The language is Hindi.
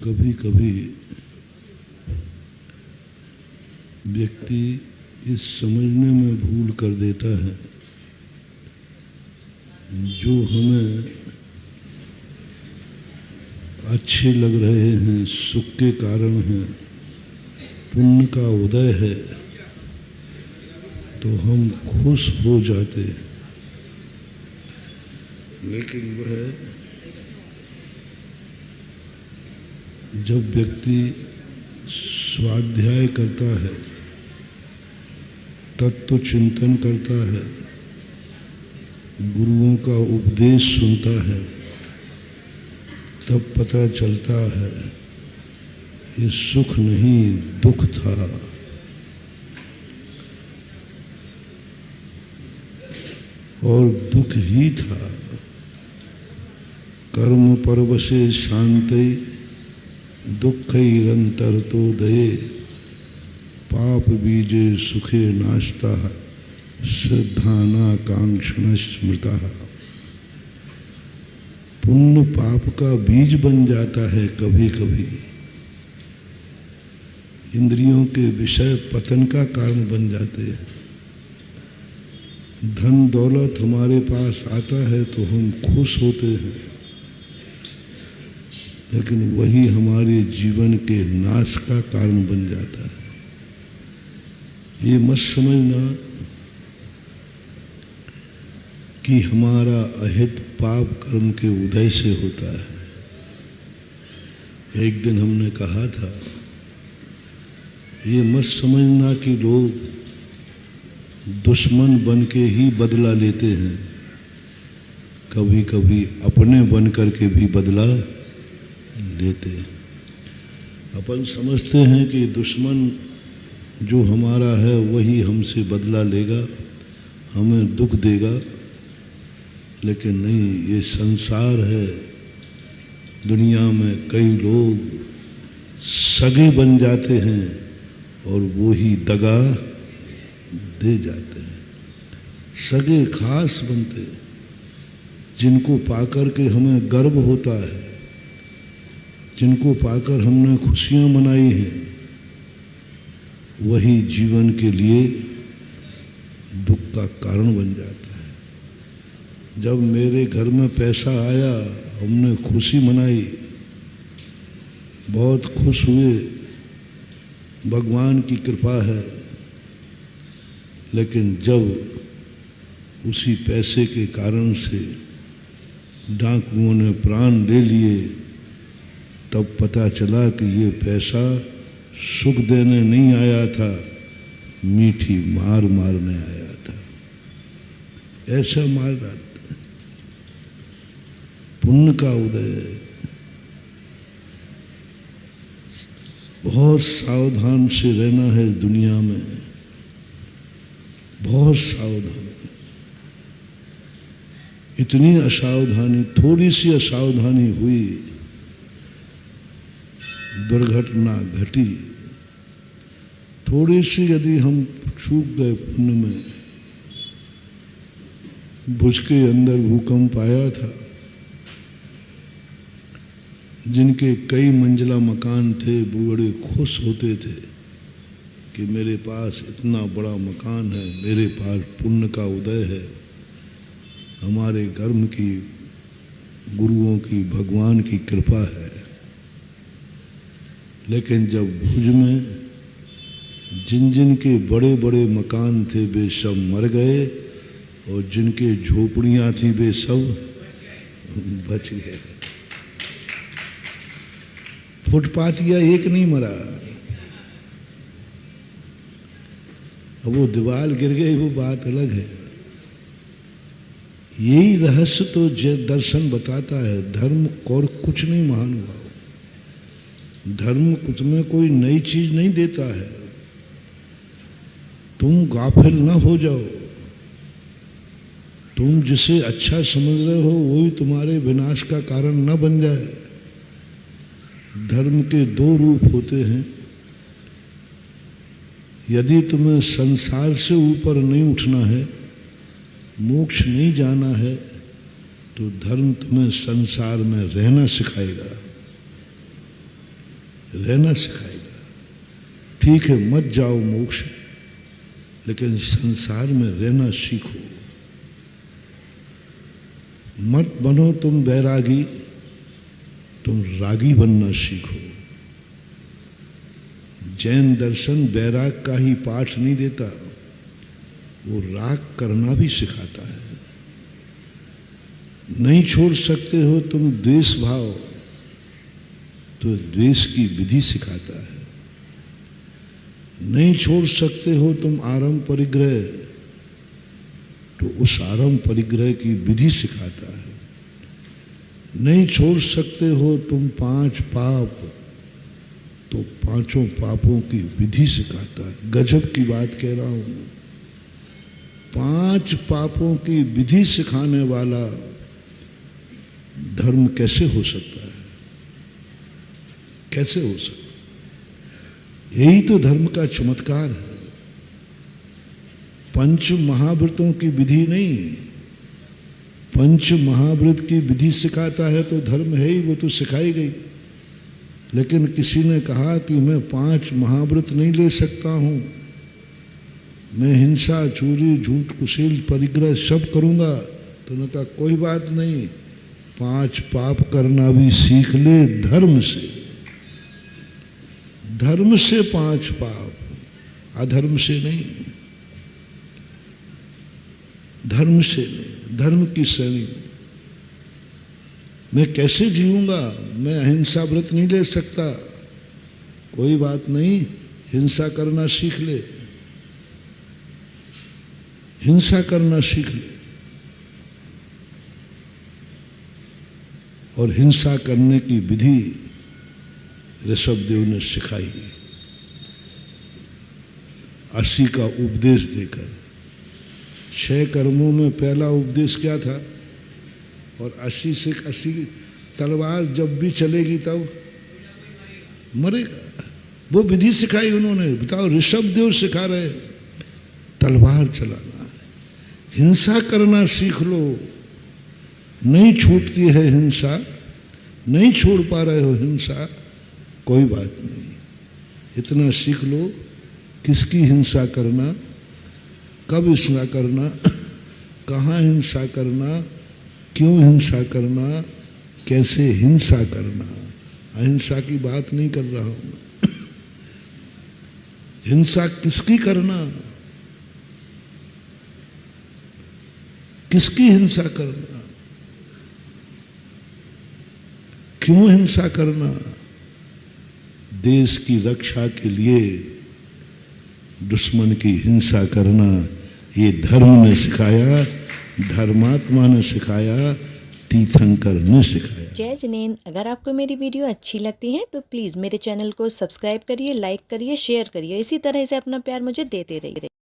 कभी कभी व्यक्ति इस समझने में भूल कर देता है जो हमें अच्छे लग रहे हैं, सुख के कारण हैं, पुण्य का उदय है, तो हम खुश हो जाते हैं। लेकिन वह जब व्यक्ति स्वाध्याय करता है, तत्व चिंतन करता है, गुरुओं का उपदेश सुनता है, तब पता चलता है ये सुख नहीं दुख था। और दुख ही था। कर्म परवशे शांति दुःखैरंतर तो दये पाप बीजे सुखे नाश्ता श्रद्धानाकांक्षण स्मृता। पुण्य पाप का बीज बन जाता है। कभी कभी इंद्रियों के विषय पतन का कारण बन जाते हैं। धन दौलत हमारे पास आता है तो हम खुश होते हैं, लेकिन वही हमारे जीवन के नाश का कारण बन जाता है। ये मत समझना कि हमारा अहित पाप कर्म के उदय से होता है। एक दिन हमने कहा था, ये मत समझना कि लोग दुश्मन बन के ही बदला लेते हैं। कभी कभी अपने बन करके भी बदला लेते हैं। अपन समझते हैं कि दुश्मन जो हमारा है वही हमसे बदला लेगा, हमें दुख देगा, लेकिन नहीं, ये संसार है। दुनिया में कई लोग सगे बन जाते हैं और वो ही दगा दे जाते हैं। सगे खास बनते हैं, जिनको पाकर के हमें गर्व होता है, जिनको पाकर हमने खुशियां मनाई हैं, वही जीवन के लिए दुख का कारण बन जाता है। जब मेरे घर में पैसा आया, हमने खुशी मनाई, बहुत खुश हुए, भगवान की कृपा है। लेकिन जब उसी पैसे के कारण से डाकुओं ने प्राण ले लिए, तब पता चला कि ये पैसा सुख देने नहीं आया था, मीठी मार मारने आया था। ऐसा मार डालते हैं। पुण्य का उदय। बहुत सावधान से रहना है दुनिया में, बहुत सावधान। इतनी असावधानी, थोड़ी सी असावधानी हुई, दुर्घटना घटी। थोड़ी सी यदि हम चूक गए पुण्य में, भुज के अंदर भूकंप आया था, जिनके कई मंजिला मकान थे वो बड़े खुश होते थे कि मेरे पास इतना बड़ा मकान है, मेरे पास पुण्य का उदय है, हमारे कर्म की, गुरुओं की, भगवान की कृपा है। लेकिन जब भुज में जिन जिन के बड़े बड़े मकान थे वे सब मर गए, और जिनके झोपड़ियां थी वे सब बच गए। फुटपाथिया एक नहीं मरा। अब वो दीवार गिर गई, वो बात अलग है। यही रहस्य तो दर्शन बताता है। धर्म और कुछ नहीं महानुभाव। धर्म कुछ में कोई नई चीज नहीं देता है। तुम गाफिल ना हो जाओ। तुम जिसे अच्छा समझ रहे हो वही तुम्हारे विनाश का कारण न बन जाए। धर्म के दो रूप होते हैं। यदि तुम्हें संसार से ऊपर नहीं उठना है, मोक्ष नहीं जाना है, तो धर्म तुम्हें संसार में रहना सिखाएगा। रहना सिखाएगा। ठीक है, मत जाओ मोक्ष, लेकिन संसार में रहना सीखो। मत बनो तुम बैरागी, तुम रागी बनना सीखो। जैन दर्शन बैराग का ही पाठ नहीं देता, वो राग करना भी सिखाता है। नहीं छोड़ सकते हो तुम द्वेष भाव, तो द्वेष की विधि सिखाता है। नहीं छोड़ सकते हो तुम आरंभ परिग्रह, तो उस आरंभ परिग्रह की विधि सिखाता है। नहीं छोड़ सकते हो तुम 5 पाप, तो 5 पापों की विधि सिखाता है। गजब की बात कह रहा हूं मैं। 5 पापों की विधि सिखाने वाला धर्म कैसे हो सकता है? कैसे हो सकता है? यही तो धर्म का चमत्कार है। 5 महाव्रतों की विधि नहीं, 5 महाव्रत की विधि सिखाता है तो धर्म है ही, वो तो सिखाई गई। लेकिन किसी ने कहा कि मैं 5 महाव्रत नहीं ले सकता हूं, मैं हिंसा, चोरी, झूठ, कुशील, परिग्रह सब करूंगा। तो उन्होंने कहा कोई बात नहीं, 5 पाप करना भी सीख ले धर्म से। धर्म से 5 पाप, अधर्म से नहीं, धर्म से नहीं, धर्म की श्रेणी में। मैं कैसे जीऊंगा? मैं अहिंसा व्रत नहीं ले सकता। कोई बात नहीं, हिंसा करना सीख ले, हिंसा करना सीख ले। और हिंसा करने की विधि ऋषभदेव ने सिखाई। 80 का उपदेश देकर। 6 कर्मों में पहला उपदेश क्या था? और 80 से 80 तलवार जब भी चलेगी तब मरेगा। वो विधि सिखाई उन्होंने। बताओ, ऋषभदेव सिखा रहे तलवार चलाना है, हिंसा करना सीख लो। नहीं छूटती है हिंसा, नहीं छोड़ पा रहे हो हिंसा, कोई बात नहीं, इतना सीख लो किसकी हिंसा करना, कब हिंसा करना, कहाँ हिंसा करना, क्यों हिंसा करना, कैसे हिंसा करना। अहिंसा की बात नहीं कर रहा हूं मैं। हिंसा किसकी करना, किसकी हिंसा करना, क्यों हिंसा करना। देश की रक्षा के लिए दुश्मन की हिंसा करना, ये धर्म ने सिखाया, धर्मात्मा ने सिखाया, तीर्थंकर ने सिखाया। जय जिनेंद्र। अगर आपको मेरी वीडियो अच्छी लगती है तो प्लीज़ मेरे चैनल को सब्सक्राइब करिए, लाइक करिए, शेयर करिए। इसी तरह से अपना प्यार मुझे देते रहिए।